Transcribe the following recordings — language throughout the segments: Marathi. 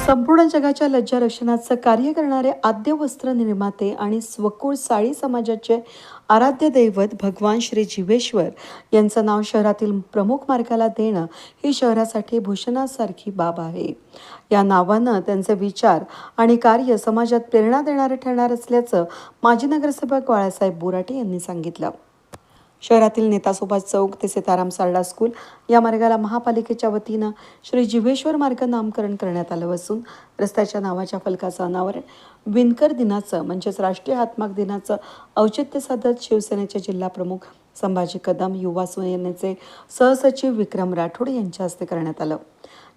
संपूर्ण जगाच्या लज्जा रक्षणाचं कार्य करणारे आद्य वस्त्र निर्माते आणि स्वकुळ साळी समाजाचे आराध्य दैवत भगवान श्री जीवेश्वर यांचं नाव शहरातील प्रमुख मार्गाला देणं ही शहरासाठी भूषणासारखी बाब आहे. या नावानं त्यांचे विचार आणि कार्य समाजात प्रेरणा देणारे ठरणार असल्याचं माजी नगरसेवक बाळासाहेब बोराटे यांनी सांगितलं. शहरातील नेता सुभाष चौक ते सीताराम सारडा स्कूल या मार्गाला महापालिकेच्या वतीनं श्री जीवेश्वर मार्ग नामकरण करण्यात आलं असून रस्त्याच्या नावाच्या फलकाचं अनावरण विणकर दिनाचं म्हणजेच राष्ट्रीय हातमाग दिनाचं औचित्य साधत शिवसेनेचे जिल्हा प्रमुख संभाजी कदम, युवा सेनेचे सहसचिव विक्रम राठोड यांच्या हस्ते करण्यात आलं.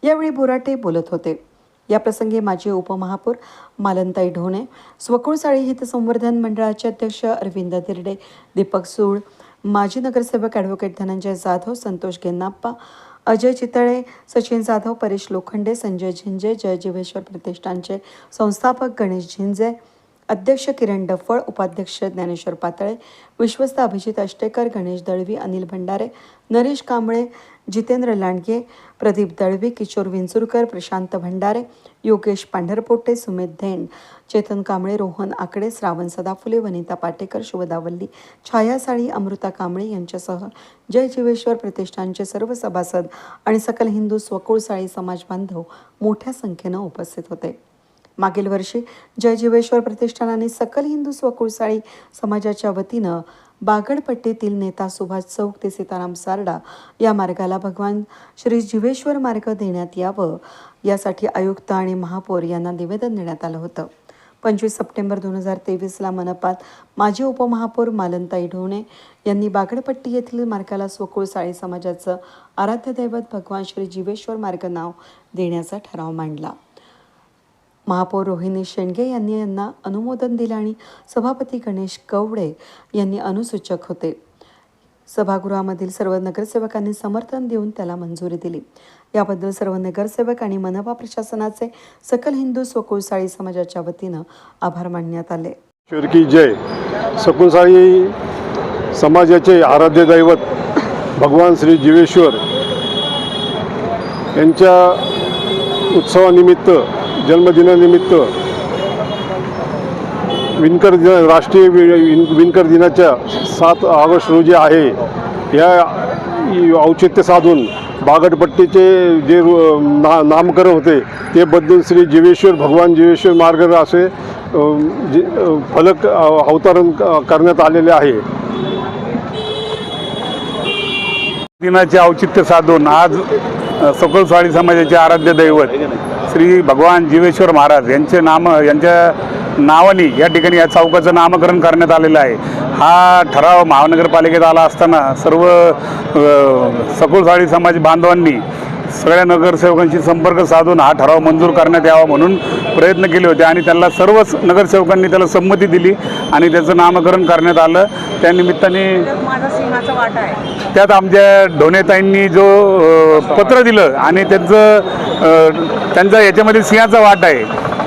यावेळी बोराटे बोलत होते. या प्रसंगी माजी उपमहापौर मालनताई ढोणे, स्वकुळ साळी हितसंवर्धन मंडळाचे अध्यक्ष अरविंद दिर्डे, दीपक सूळ, माजी नगरसेवक ॲडव्होकेट धनंजय जाधव, संतोष गेन्नाप्पा, अजय चितळे, सचिन जाधव, परेश लोखंडे, संजय झिंजे, जय जीवेश्वर प्रतिष्ठानचे संस्थापक गणेश झिंजे, अध्यक्ष किरण डफळ, उपाध्यक्ष ज्ञानेश्वर पातळे, विश्वस्त अभिजित अष्टेकर, गणेश दळवी, अनिल भंडारे, नरेश कांबळे, जितेंद्र लांडगे, प्रदीप दळवी, किशोर विंचुरकर, प्रशांत भंडारे, योगेश पांढरपोटे, सुमित धैन, चेतन कांबळे, रोहन आकडे, श्रावण सदाफुले, वनिता पाटेकर, शुभदावल्ली, छाया साळी, अमृता कांबळे यांच्यासह जय जीवेश्वर प्रतिष्ठानचे सर्व सभासद आणि सकल हिंदू स्वकुळ साळी समाज बांधव मोठ्या संख्येनं उपस्थित होते. मागील वर्षी जय जीवेश्वर प्रतिष्ठान आणि सकल हिंदू स्वकुळ साळी समाजाच्या वतीनं बागडपट्टीतील नेता सुभाष चौक ते सीताराम सारडा या मार्गाला भगवान श्री जीवेश्वर मार्ग देण्यात यावं यासाठी आयुक्त आणि महापौर यांना निवेदन देण्यात आलं होतं. 25 सप्टेंबर 2023ला मनपात माजी उपमहापौर मालनताई ढोणे यांनी बागडपट्टी येथील मार्गाला स्वकुळ साळी समाजाचं आराध्य दैवत भगवान श्री जीवेश्वर मार्ग नाव देण्याचा ठराव मांडला. महापौर रोहिणी शेंडगे यांना अनुमोदन दिलं आणि सभापती गणेश कवडे यांनी अनुसूचक होते. सभागृहामधील सर्व नगरसेवकांनी समर्थन देऊन त्याला मंजुरी दिली. याबद्दल सर्व नगरसेवक आणि मनपा प्रशासनाचे सकल हिंदू स्वकुळ साळी समाजाच्या वतीनं आभार मानण्यात आले. की जय. स्वकुळ साळी समाजाचे आराध्य दैवत भगवान श्री जीवेश्वर यांच्या उत्सवानिमित्त, जन्मदिनानिमित्त विणकर दिन, राष्ट्रीय विणकर दिनाच्या 7 ऑगस्ट रोजी आहे. या औचित्य साधून बागडपट्टीचे जे नामकरण होते ते बदलून श्री जीवेश्वर भगवान जीवेश्वर मार्ग असे फलक अवतरण करण्यात आलेले आहे. दिनाचे औचित्य साधून आज स्वकुळ साळी समाजाचे आराध्य दैवत श्री भगवान जीवेश्वर महाराज यांच्या नावाने या ठिकाणी या चौकाचं नामकरण करण्यात आलेलं आहे. हा ठराव महानगरपालिकेत आला असताना सर्व स्वकुळ साळी समाज बांधवांनी सगळ्या नगरसेवकांशी संपर्क साधून हा ठराव मंजूर करण्यात यावा म्हणून प्रयत्न केले होते आणि त्याला सर्वच नगरसेवकांनी त्याला संमती दिली आणि त्याचं नामकरण करण्यात आलं. त्यानिमित्ताने त्यात आमच्या ढोणेताईंनी जो पत्र दिलं आणि त्यांचा याच्यामध्ये सिंहाचा वाटा आहे,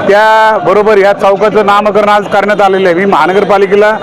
त्याबरोबर या चौकाचं नामकरण आज करण्यात आलेलं आहे. मी महानगरपालिकेला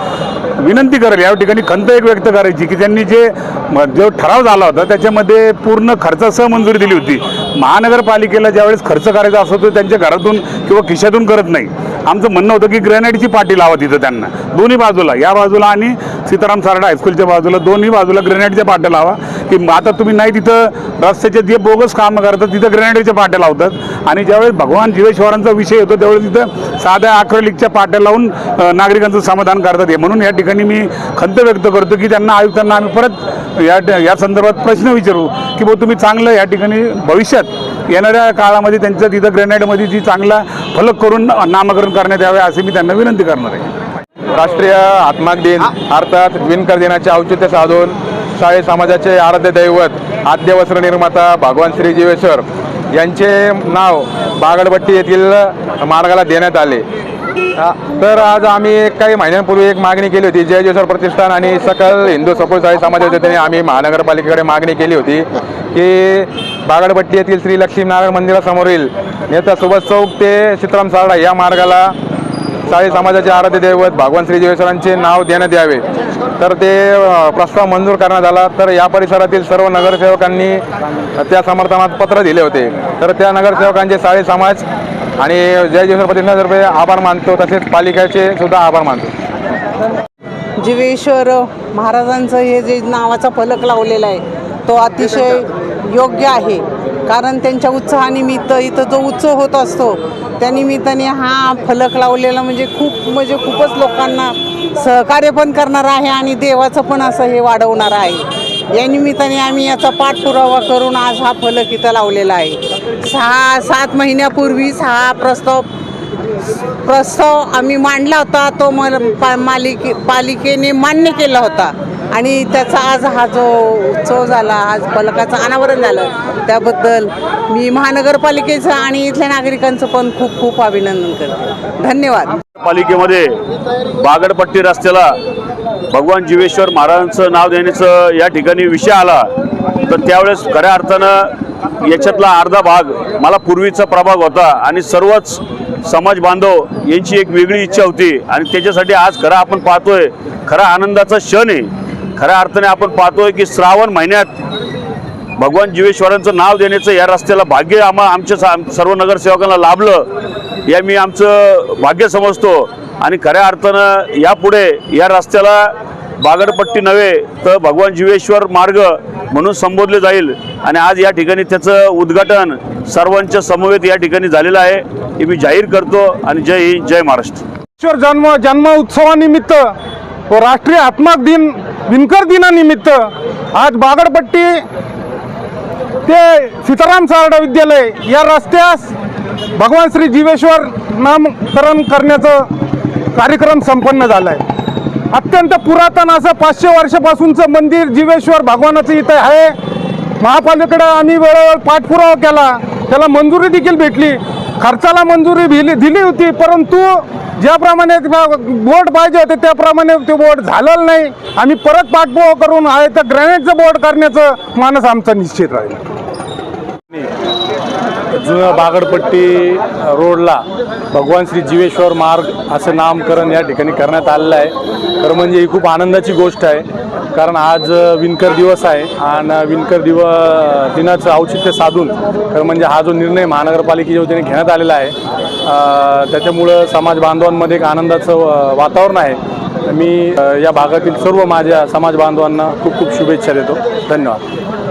विनंती करेल, या ठिकाणी खंत एक व्यक्त करायची की त्यांनी जो ठराव झाला होता त्याच्यामध्ये पूर्ण खर्चासह मंजुरी दिली होती. महानगरपालिकेला ज्यावेळेस खर्च करायचा असतो तो त्यांच्या घरातून किंवा खिशातून करत नाही. आमचं म्हणणं होतं की ग्रेनाईटची पाटी लावा तिथं त्यांना दोन्ही बाजूला, या बाजूला आणि सीताराम सारडा हायस्कूलच्या बाजूला, दोन्ही बाजूला ग्रेनाईटच्या पाट्या लावा. की आता तुम्ही नाही तिथं रस्त्याचे जे बोगस कामं करतात तिथं ग्रेनाईटच्या पाट्या लावतात आणि ज्यावेळेस भगवान जीवेश्वरांचा विषय होतो त्यावेळेस तिथं साध्या अॅक्रेलिकच्या पाट्या लावून नागरिकांचं समाधान करतात. हे म्हणून या ठिकाणी मी खंत व्यक्त करतो की त्यांना, आयुक्तांना आम्ही परत या संदर्भात प्रश्न विचारू की भाऊ तुम्ही चांगलं या ठिकाणी भविष्यात येणाऱ्या काळामध्ये त्यांचं तिथं ग्रेनाईटमध्ये जी चांगला फलक करून नामकरण करण्यात यावे असे मी त्यांना विनंती करणार आहे. राष्ट्रीय हातमाग दिन अर्थात विणकर दिनाचे औचित्य साधून साळी समाजाचे आराध्य दैवत आद्य वस्त्र निर्माता भगवान श्री जीवेश्वर यांचे नाव बागडपट्टी येथील मार्गाला देण्यात आले. तर आज आम्ही काही महिन्यांपूर्वी एक मागणी केली होती. जय जीवेश्वर प्रतिष्ठान आणि सकल हिंदू स्वकुळ साळी समाजाच्या वतीने आम्ही महानगरपालिकेकडे मागणी केली होती की बागडपट्टी येथील श्री लक्ष्मीनारायण मंदिरासमोरील नेता सुभाष चौक ते सीताराम सारडा या मार्गाला साळी समाजाचे आराध्य दैवत भगवान श्री जीवेश्वरांचे नाव देण्यात यावे. तर ते प्रस्ताव मंजूर करण्यात आला. तर या परिसरातील सर्व नगरसेवकांनी त्या समर्थनात पत्र दिले होते. तर त्या नगरसेवकांचे साळी समाज आणि जय जिवेश्वर प्रतिनिधीतर्फे आभार मानतो, तसेच पालिकेचे सुद्धा आभार मानतो. जिवेश्वर महाराजांचं हे जे नावाचा फलक लावलेला आहे तो अतिशय योग्य आहे. कारण त्यांच्या उत्सवानिमित्त इथं जो उत्सव होत असतो त्यानिमित्ताने हा फलक लावलेला म्हणजे खूपच लोकांना सहकार्य पण करणार आहे आणि देवाचं पण असं हे वाढवणार आहे. या निमित्ताने आम्ही याचा पाठपुरावा करून आज हा फलक इथं लावलेला आहे. 6-7 महिन्यापूर्वीच हा प्रस्ताव आम्ही मांडला होता, तो पालिकेने मान्य केला होता आणि त्याचा आज हा जो उत्सव झाला, आज फलकाचं अनावरण झालं, त्याबद्दल मी महानगरपालिकेचं आणि इथल्या नागरिकांचं पण खूप खूप अभिनंदन करते. धन्यवाद. पालिकेमध्ये बागडपट्टी रस्त्याला भगवान जिवेश्वर महाराजांचं नाव देण्याचं या ठिकाणी विषय आला, तर त्यावेळेस खऱ्या अर्थानं याच्यातला अर्धा भाग मला पूर्वीचा प्रभाग होता आणि सर्वच समाज बांधव यांची एक वेगळी इच्छा होती आणि त्याच्यासाठी आज खरा आपण पाहतोय, खरा आनंदाचा क्षण आहे. खऱ्या अर्थाने आपण पाहतोय की श्रावण महिन्यात भगवान जिवेश्वरांचं नाव देण्याचं या रस्त्याला भाग्य आमच्या सर्व नगरसेवकांना लाभलं, या मी आमचं भाग्य समजतो. आणि खऱ्या अर्थानं यापुढे या रस्त्याला बागडपट्टी नव्हे तर भगवान जिवेश्वर मार्ग म्हणून संबोधले जाईल आणि आज या ठिकाणी त्याचं उद्घाटन सर्वांच्या समवेत या ठिकाणी झालेलं आहे, हे मी जाहीर करतो. आणि जय हिंद, जय महाराष्ट्र. जन्म उत्सवानिमित्त व राष्ट्रीय आत्मक दिन विणकर दिनानिमित्त आज बागडपट्टी ते सीताराम सारडा विद्यालय या रस्त्यास भगवान श्री जिवेश्वर नामकरण करण्याचा कार्यक्रम संपन्न झाला आहे. अत्यंत पुरातन असं 500 वर्षापासूनचं मंदिर जिवेश्वर भगवानाचं इथं आहे. महापालिकेकडे आम्ही वेळोवेळी पाठपुरावा केला, त्याला मंजुरी देखील भेटली, खर्चाला मंजुरी दिली होती, परंतु ज्याप्रमाणे बोर्ड पाहिजे होते त्याप्रमाणे ते बोर्ड झालेलं नाही. आम्ही परत पाठपुरावा करून आहे तर ग्रॅनाइटचं बोर्ड करण्याचं मानस आमचा निश्चित राहील. जुन्या बागडपट्टी रोडला भगवान श्री जिवेश्वर मार्ग असं नामकरण या ठिकाणी करण्यात आलेलं आहे. खरं म्हणजे ही खूप आनंदाची गोष्ट आहे, कारण आज विणकर दिवस आहे आणि विणकर दिनाचं औचित्य साधून खरं म्हणजे हा जो निर्णय महानगरपालिकेच्या वतीने घेण्यात आलेला आहे त्याच्यामुळं समाज बांधवांमध्ये एक आनंदाचं वातावरण आहे. मी या भागातील सर्व माझ्या समाज बांधवांना खूप खूप शुभेच्छा देतो. धन्यवाद.